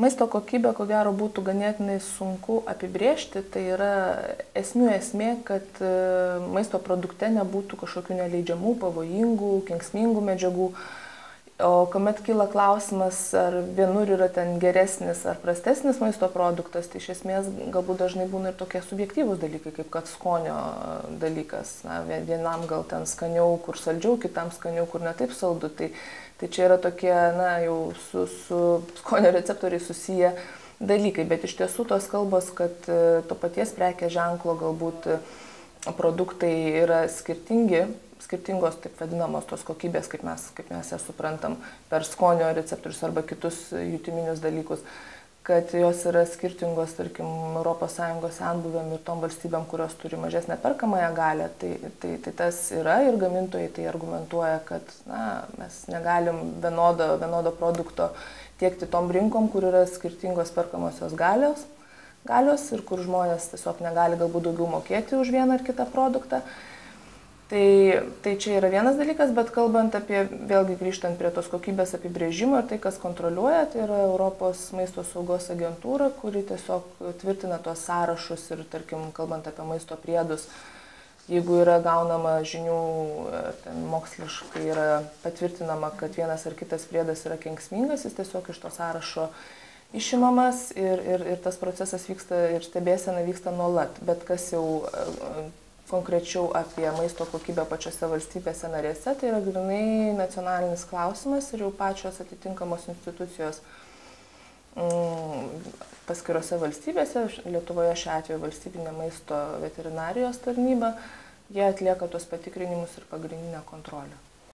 Maisto kokybę, ko gero, būtų ganėtinai sunku apibrėžti. Tai yra esmė, kad maisto produkte nebūtų kažkokių neleidžiamų, pavojingų, kenksmingų medžiagų. O kuomet kyla klausimas, ar vienur yra ten geresnis ar prastesnis maisto produktas, tai iš esmės galbūt dažnai būna ir tokie subjektyvūs dalykai, kaip kad skonio dalykas. Na, vienam gal ten skaniau, kur saldžiau, kitam skaniau, kur netaip saldu. Tai čia yra tokie, na, jau su skonio receptoriai susiję dalykai. Bet iš tiesų tos kalbos, kad to paties prekės ženklo galbūt produktai yra skirtingos, taip vadinamos, tos kokybės, kaip mes jas suprantam, per skonio receptorius arba kitus jutiminius dalykus, kad jos yra skirtingos, tarkim, ES senbuvėm ir tom valstybėm, kurios turi mažesnę perkamąją galią, tai tas yra ir gamintojai tai argumentuoja, kad mes negalim vienodo produkto tiekti tom rinkom, kur yra skirtingos perkamosios galios ir kur žmonės tiesiog negali galbūt daugiau mokėti už vieną ar kitą produktą. Tai čia yra vienas dalykas, bet kalbant apie, vėlgi grįžtant prie tos kokybės apibrėžimo ir tai, kas kontroliuoja, tai yra Europos maisto saugos agentūra, kuri tiesiog tvirtina tuos sąrašus ir, tarkim, kalbant apie maisto priedus, jeigu yra gaunama žinių, ten moksliškai yra patvirtinama, kad vienas ar kitas priedas yra kenksmingas, jis tiesiog iš to sąrašo išimamas ir tas procesas vyksta ir stebėsena vyksta nuolat, bet kas jau konkrečiau apie maisto kokybę pačiose valstybėse narėse, tai yra grynai nacionalinis klausimas ir jau pačios atitinkamos institucijos paskirose valstybėse, Lietuvoje šiuo atveju valstybinė maisto veterinarijos tarnyba, jie atlieka tuos patikrinimus ir pagrindinę kontrolę.